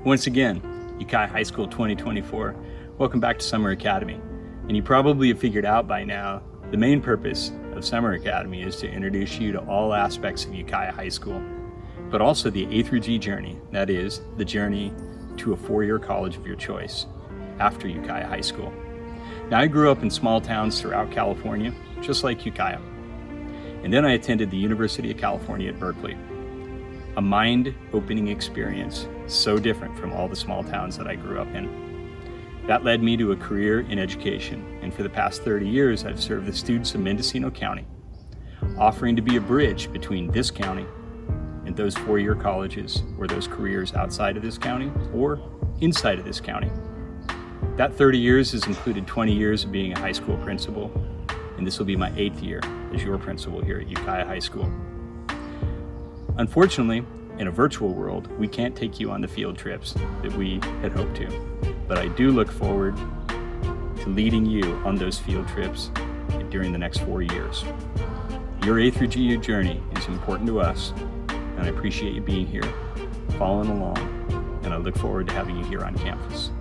Once again, Ukiah High School 2024, welcome back to Summer Academy. And you probably have figured out by now, the main purpose of Summer Academy is to introduce you to all aspects of Ukiah High School, but also the A through G journey, that is, the journey to a four-year college of your choice after Ukiah High School. Now, I grew up in small towns throughout California, just like Ukiah. And then I attended the University of California at Berkeley. A mind-opening experience, so different from all the small towns that I grew up in. That led me to a career in education, and for the past 30 years, I've served the students of Mendocino County, offering to be a bridge between this county and those four-year colleges or those careers outside of this county or inside of this county. That 30 years has included 20 years of being a high school principal, and this will be my 8th year as your principal here at Ukiah High School. Unfortunately, in a virtual world, we can't take you on the field trips that we had hoped to, but I do look forward to leading you on those field trips during the next 4 years. Your A through G journey is important to us, and I appreciate you being here, following along, and I look forward to having you here on campus.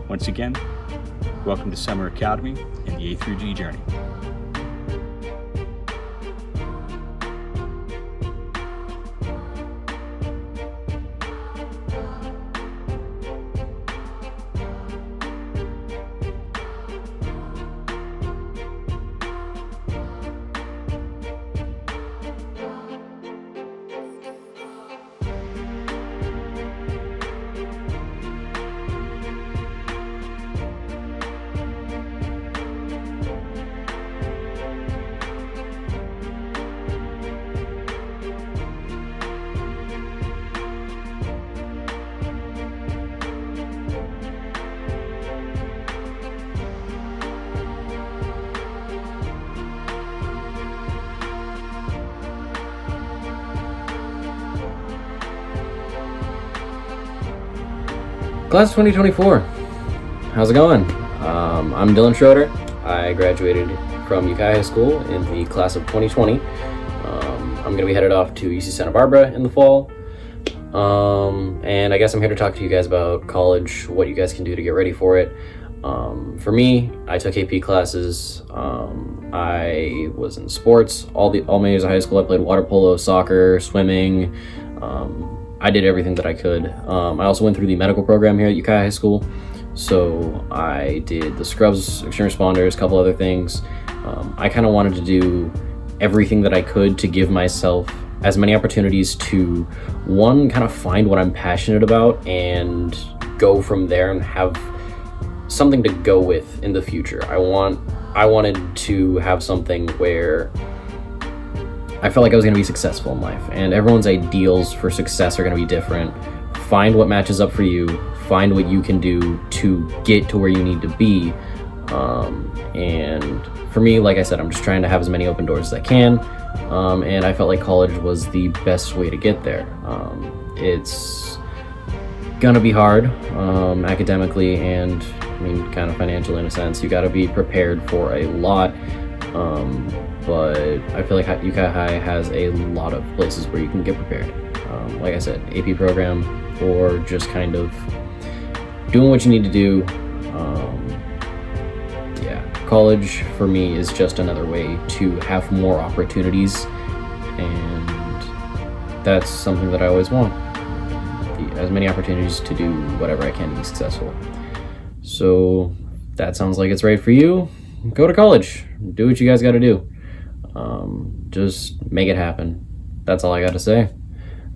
Once again, welcome to Summer Academy and the A through G journey. Class of 2024, how's it going? I'm Dylan Schroeder. I graduated from Ukiah High School in the class of 2020. I'm going to be headed off to UC Santa Barbara in the fall. And I guess I'm here to talk to you guys about college, what you guys can do to get ready for it. For me, I took AP classes. I was in sports all my years of high school. I played water polo, soccer, swimming. I did everything that I could. I also went through the medical program here at Ukiah High School. So I did the scrubs, extreme responders, a couple other things. I kind of wanted to do everything that I could to give myself as many opportunities to, one, kind of find what I'm passionate about and go from there and have something to go with in the future. I wanted to have something where I felt like I was going to be successful in life, and everyone's ideals for success are going to be different. Find what matches up for you, find what you can do to get to where you need to be. And for me, like I said, I'm just trying to have as many open doors as I can. And I felt like college was the best way to get there. It's gonna be hard, academically and kind of financially in a sense. You got to be prepared for a lot. But I feel like Ukiah High has a lot of places where you can get prepared. Like I said, AP program, or just kind of doing what you need to do. College for me is just another way to have more opportunities, and that's something that I always want. As many opportunities to do whatever I can to be successful. So that sounds like it's right for you. Go to college. Do what you guys got to do. Just make it happen. That's all I got to say.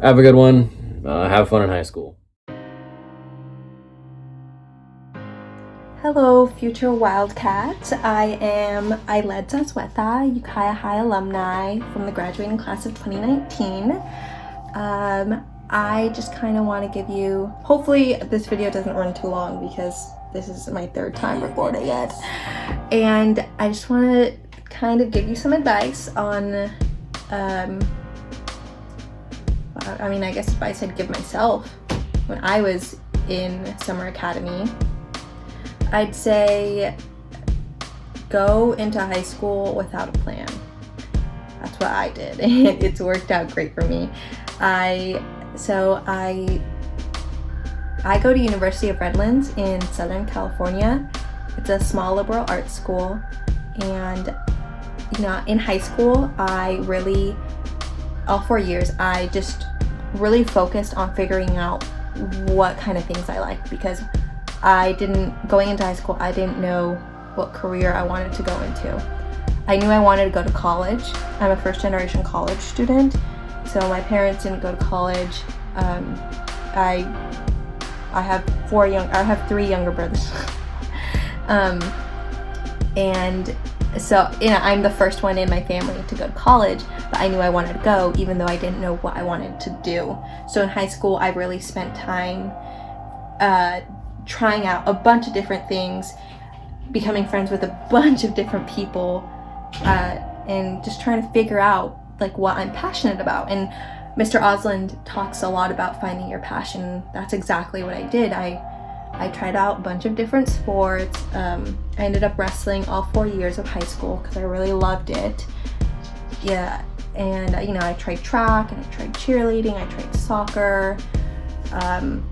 Have a good one. Have fun in high school. Hello, future Wildcats. I led Zazueta Yokai High alumni from the graduating class of 2019. I just kind of want to give you, hopefully this video doesn't run too long because this is my 3rd time recording it. And I just want to kind of give you some advice on, I guess advice I'd give myself when I was in Summer Academy. I'd say go into high school without a plan. That's what I did, and it's worked out great for me. I I go to University of Redlands in Southern California. It's a small liberal arts school, and in high school, all 4 years, I just really focused on figuring out what kind of things I like, because going into high school, I didn't know what career I wanted to go into. I knew I wanted to go to college. I'm a first generation college student, so my parents didn't go to college. I have 3 younger brothers. And so, I'm the first one in my family to go to college, but I knew I wanted to go even though I didn't know what I wanted to do. So in high school, I really spent time trying out a bunch of different things, becoming friends with a bunch of different people, and just trying to figure out like what I'm passionate about. And Mr. Osland talks a lot about finding your passion. That's exactly what I did. I tried out a bunch of different sports. I ended up wrestling all 4 years of high school because I really loved it. Yeah, and I tried track, and I tried cheerleading, I tried soccer. And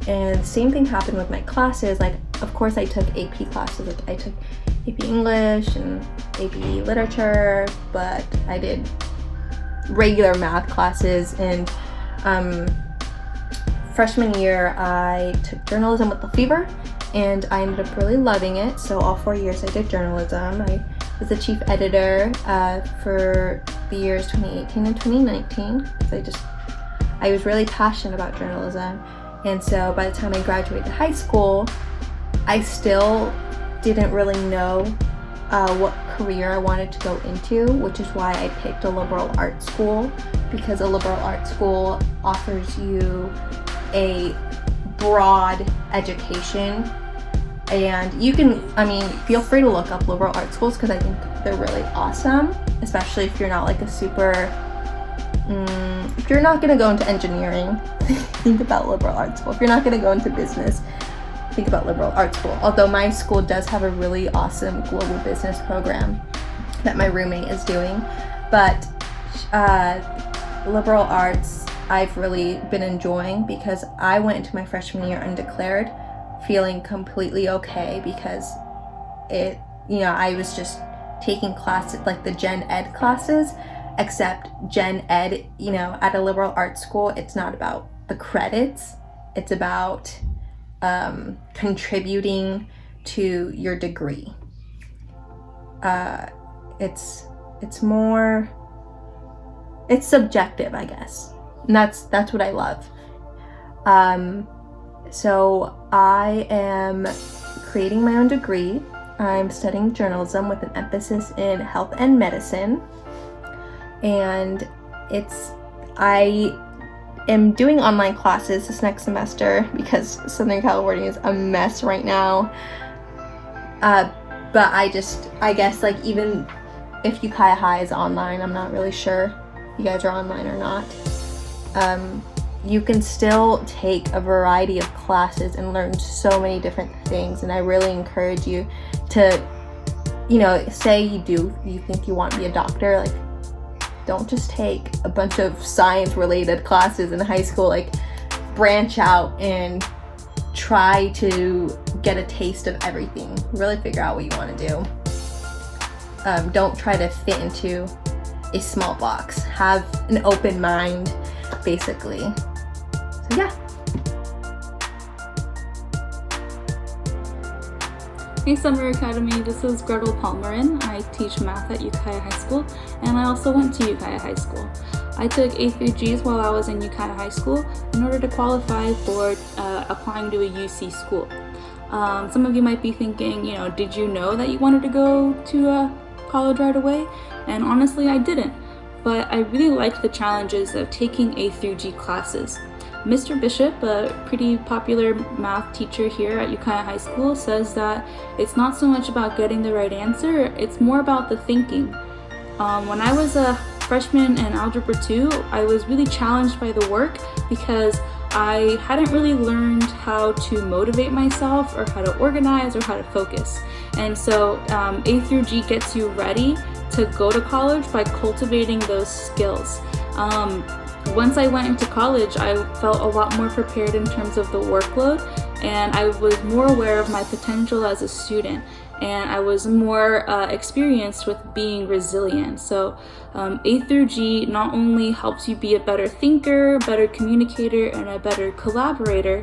the same thing happened with my classes. Like, of course, I took AP classes. Like, I took AP English and AP Literature, but I did regular math classes. And freshman year, I took journalism with Lefevre, and I ended up really loving it. So all 4 years I did journalism. I was the chief editor for the years 2018 and 2019. I was really passionate about journalism. And so by the time I graduated high school, I still didn't really know what career I wanted to go into, which is why I picked a liberal arts school, because a liberal arts school offers you a broad education. And you can, feel free to look up liberal arts schools, because I think they're really awesome, especially if you're not like a super, if you're not going to go into engineering, think about liberal arts school. If you're not going to go into business, think about liberal arts school. Although my school does have a really awesome global business program that my roommate is doing. But liberal arts, I've really been enjoying, because I went into my freshman year undeclared feeling completely okay, because I was just taking classes like the gen ed classes, except gen ed, at a liberal arts school, it's not about the credits, it's about contributing to your degree. It's subjective, I guess. And that's what I love. So I am creating my own degree. I'm studying journalism with an emphasis in health and medicine. And I am doing online classes this next semester because Southern California is a mess right now. But I guess like even if Ukiah High is online, I'm not really sure if you guys are online or not. You can still take a variety of classes and learn so many different things, and I really encourage you to, say you think you want to be a doctor, like don't just take a bunch of science related classes in high school, like branch out and try to get a taste of everything. Really figure out what you want to do. Don't try to fit into a small box. Have an open mind, basically. So yeah. Hey Summer Academy, this is Gretchen Palmer. I teach math at Ukiah High School, and I also went to Ukiah High School. I took A through G's while I was in Ukiah High School in order to qualify for applying to a UC school. Some of you might be thinking, did you know that you wanted to go to college right away? And honestly, I didn't. But I really liked the challenges of taking A through G classes. Mr. Bishop, a pretty popular math teacher here at Ukiah High School, says that it's not so much about getting the right answer, it's more about the thinking. When I was a freshman in Algebra 2, I was really challenged by the work because I hadn't really learned how to motivate myself or how to organize or how to focus. And so A through G gets you ready to go to college by cultivating those skills. Once I went into college, I felt a lot more prepared in terms of the workload, and I was more aware of my potential as a student, and I was more experienced with being resilient. So A through G not only helps you be a better thinker, better communicator, and a better collaborator,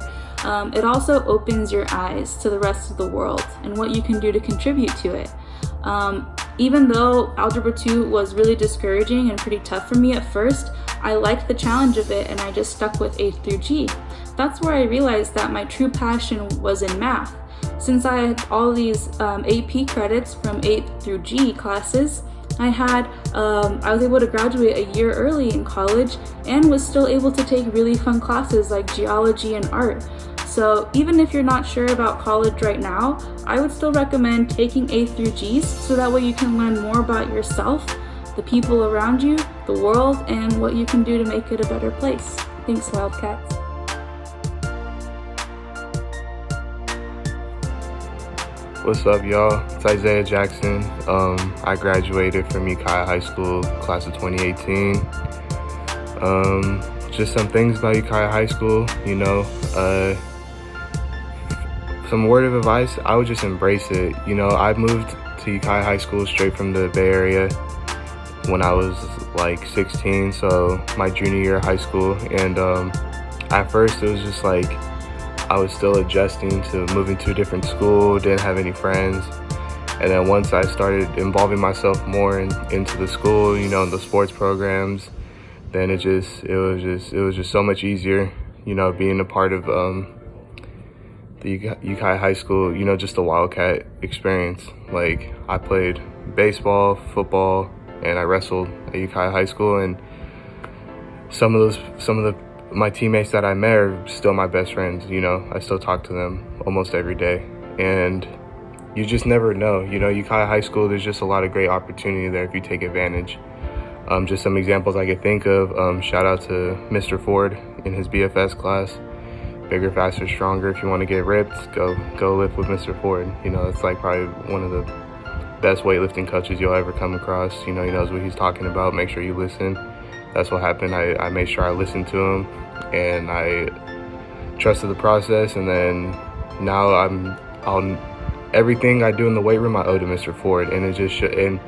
it also opens your eyes to the rest of the world and what you can do to contribute to it. Even though Algebra 2 was really discouraging and pretty tough for me at first, I liked the challenge of it and I just stuck with A through G. That's where I realized that my true passion was in math. Since I had all these AP credits from A through G classes, I was able to graduate a year early in college and was still able to take really fun classes like geology and art. So even if you're not sure about college right now, I would still recommend taking A through Gs so that way you can learn more about yourself, the people around you, the world, and what you can do to make it a better place. Thanks, Wildcats. What's up, y'all? It's Isaiah Jackson. I graduated from Ukiah High School, class of 2018. Just some things about Ukiah High School, some word of advice, I would just embrace it. I moved to Ukiah High School straight from the Bay Area when I was like 16, so my junior year of high school. And at first it was just like I was still adjusting to moving to a different school, didn't have any friends. And then once I started involving myself more into the school, and the sports programs, then it was just so much easier, being a part of the Ukiah High School, just the Wildcat experience. Like, I played baseball, football, and I wrestled at Ukiah High School, and some of my teammates that I met are still my best friends. I still talk to them almost every day, and you just never know. Ukiah High School, there's just a lot of great opportunity there if you take advantage. Just some examples I could think of. Shout out to Mr. Ford in his BFS class. Bigger, faster, stronger. If you want to get ripped, go lift with Mr. Ford. It's like probably one of the best weightlifting coaches you'll ever come across. He knows what he's talking about. Make sure you listen. That's what happened. I made sure I listened to him, and I trusted the process. And then now everything I do in the weight room, I owe to Mr. Ford. And it just and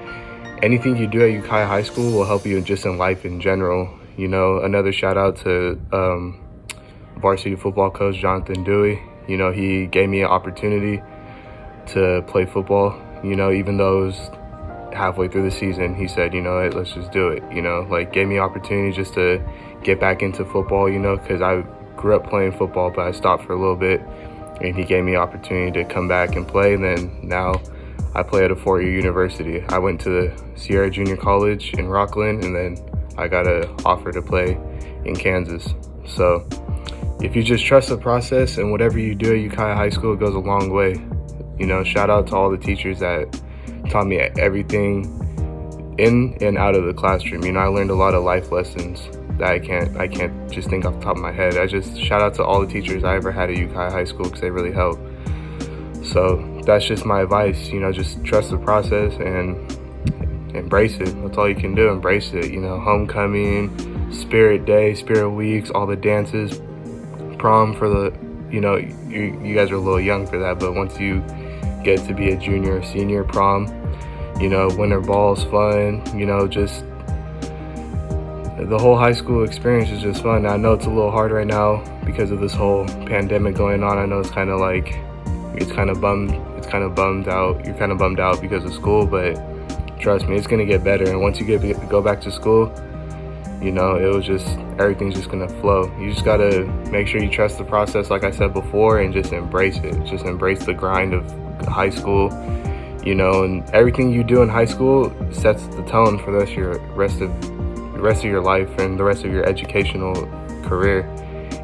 anything you do at Ukiah High School will help you just in life in general. Another shout out to varsity football coach Jonathan Dewey. He gave me an opportunity to play football. Even though it was halfway through the season, he said, let's just do it. Gave me an opportunity just to get back into football, because I grew up playing football, but I stopped for a little bit, and he gave me an opportunity to come back and play. And then now I play at a four-year university. I went to the Sierra Junior College in Rockland, and then I got an offer to play in Kansas. So if you just trust the process, and whatever you do at Ukiah High School, it goes a long way. Shout out to all the teachers that taught me everything in and out of the classroom. I learned a lot of life lessons that I can't just think off the top of my head. I just shout out to all the teachers I ever had at Ukiah High School, because they really helped. So that's just my advice. Just trust the process and embrace it. That's all you can do. Embrace it. Homecoming, Spirit Day, Spirit Weeks, all the dances, prom for the, you guys are a little young for that, but once you get to be a junior or senior, prom, winter ball's fun, just the whole high school experience is just fun. I know it's a little hard right now because of this whole pandemic going on. I know it's kind of bummed out. You're kind of bummed out because of school, but trust me, it's gonna get better. And once you go back to school, everything's just gonna flow. You just gotta make sure you trust the process, like I said before, and just embrace it. Just embrace the grind of high school, and everything you do in high school sets the tone for the rest of your life and the rest of your educational career.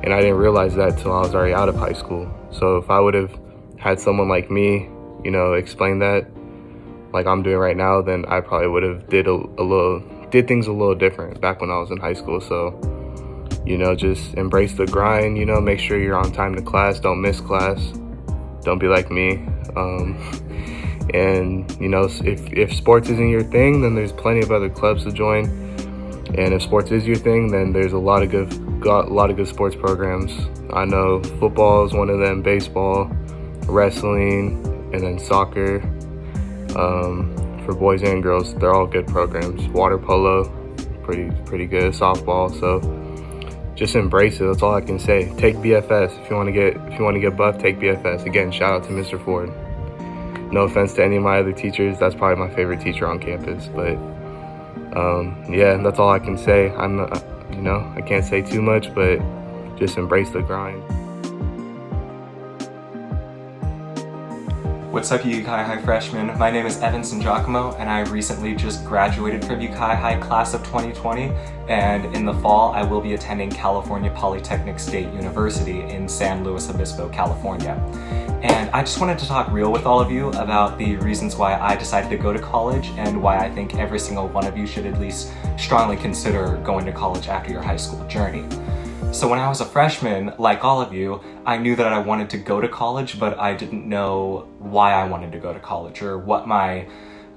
And I didn't realize that till I was already out of high school. So if I would have had someone like me, explain that like I'm doing right now, then I probably would have did things a little different back when I was in high school. So, just embrace the grind, make sure you're on time to class, don't miss class, don't be like me. And, if sports isn't your thing, then there's plenty of other clubs to join. And if sports is your thing, then there's a lot of good sports programs. I know football is one of them, baseball, wrestling, and then soccer. For boys and girls, they're all good programs. Water polo, pretty good. Softball, so just embrace it. That's all I can say. Take BFS if you want to get buff. Take BFS. Again, shout out to Mr. Ford. No offense to any of my other teachers. That's probably my favorite teacher on campus. But yeah, that's all I can say. I can't say too much, but just embrace the grind. What's up, you Ukiah High freshmen? My name is Giacomo, and I recently just graduated from Ukiah High class of 2020, and in the fall I will be attending California Polytechnic State University in San Luis Obispo, California. And I just wanted to talk real with all of you about the reasons why I decided to go to college and why I think every single one of you should at least strongly consider going to college after your high school journey. So when I was a freshman, like all of you, I knew that I wanted to go to college, but I didn't know why I wanted to go to college or what I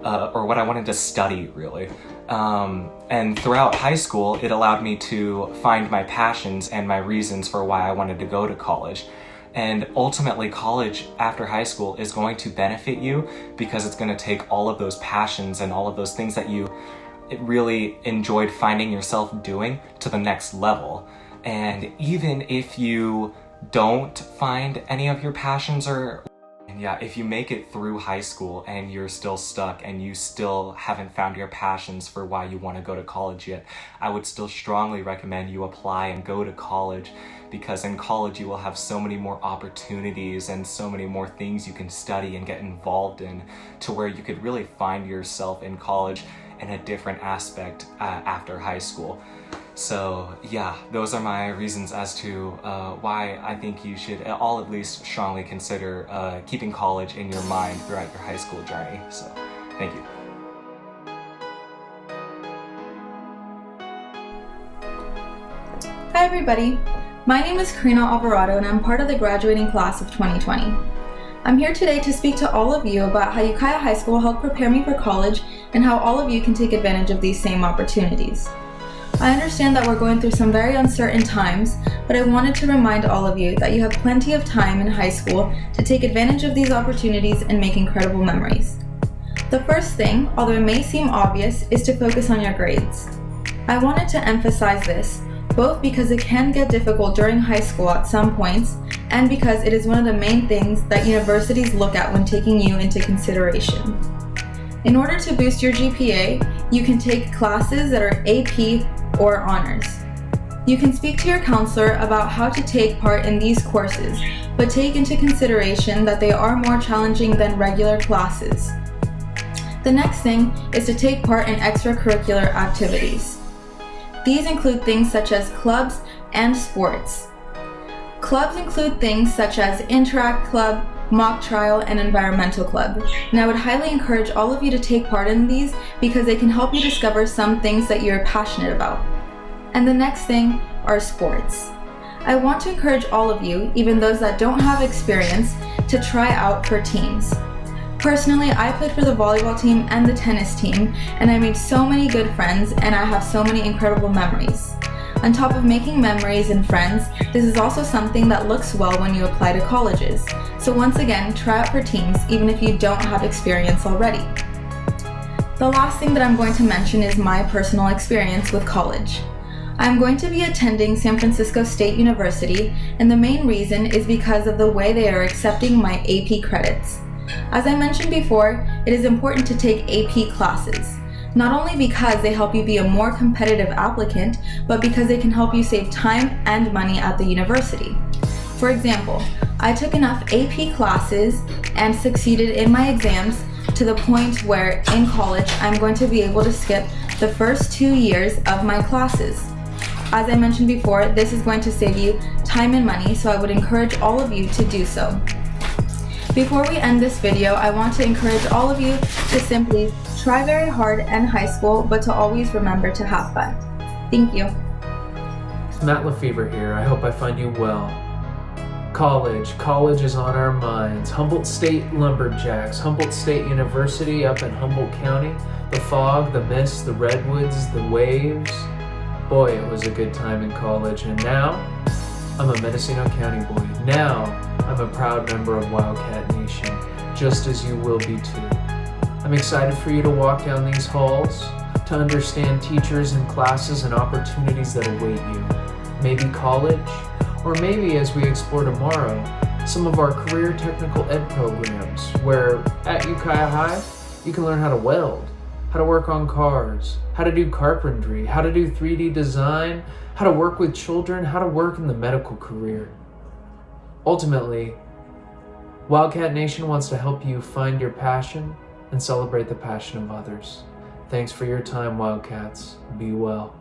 wanted to study, really. And throughout high school, it allowed me to find my passions and my reasons for why I wanted to go to college. And ultimately, college after high school is going to benefit you because it's going to take all of those passions and all of those things that you really enjoyed finding yourself doing to the next level. And even if you don't find any of your passions if you make it through high school and you're still stuck and you still haven't found your passions for why you want to go to college yet, I would still strongly recommend you apply and go to college, because in college you will have so many more opportunities and so many more things you can study and get involved in, to where you could really find yourself in college in a different aspect after high school. So yeah, those are my reasons as to why I think you should all at least strongly consider keeping college in your mind throughout your high school journey. So thank you. Hi everybody, my name is Carla Alvarado and I'm part of the graduating class of 2020. I'm here today to speak to all of you about how Ukiah High School helped prepare me for college and how all of you can take advantage of these same opportunities. I understand that we're going through some very uncertain times, but I wanted to remind all of you that you have plenty of time in high school to take advantage of these opportunities and make incredible memories. The first thing, although it may seem obvious, is to focus on your grades. I wanted to emphasize this, both because it can get difficult during high school at some points, and because it is one of the main things that universities look at when taking you into consideration. In order to boost your GPA, you can take classes that are AP or honors. You can speak to your counselor about how to take part in these courses, but take into consideration that they are more challenging than regular classes. The next thing is to take part in extracurricular activities. These include things such as clubs and sports. Clubs include things such as Interact Club, Mock Trial, and Environmental Club, and I would highly encourage all of you to take part in these because they can help you discover some things that you're passionate about. And the next thing are sports. I want to encourage all of you, even those that don't have experience, to try out for teams. Personally, I played for the volleyball team and the tennis team, and I made so many good friends, and I have so many incredible memories. On top of making memories and friends, this is also something that looks well when you apply to colleges. So once again, try out for teams even if you don't have experience already. The last thing that I'm going to mention is my personal experience with college. I'm going to be attending San Francisco State University, and the main reason is because of the way they are accepting my AP credits. As I mentioned before, it is important to take AP classes. Not only because they help you be a more competitive applicant, but because they can help you save time and money at the university. For example, I took enough AP classes and succeeded in my exams to the point where in college I'm going to be able to skip the first 2 years of my classes. As I mentioned before, this is going to save you time and money, so I would encourage all of you to do so. Before we end this video, I want to encourage all of you to simply try very hard in high school, but to always remember to have fun. Thank you. It's Matt Lefevre here. I hope I find you well. College is on our minds. Humboldt State Lumberjacks, Humboldt State University up in Humboldt County. The fog, the mist, the redwoods, the waves. Boy, it was a good time in college, and now I'm a Mendocino County boy. Now I'm a proud member of Wildcat Nation, just as you will be too. I'm excited for you to walk down these halls, to understand teachers and classes and opportunities that await you. Maybe college, or maybe, as we explore tomorrow, some of our career technical ed programs, where at Ukiah High, you can learn how to weld, how to work on cars, how to do carpentry, how to do 3D design, how to work with children, how to work in the medical career. Ultimately, Wildcat Nation wants to help you find your passion and celebrate the passion of others. Thanks for your time, Wildcats. Be well.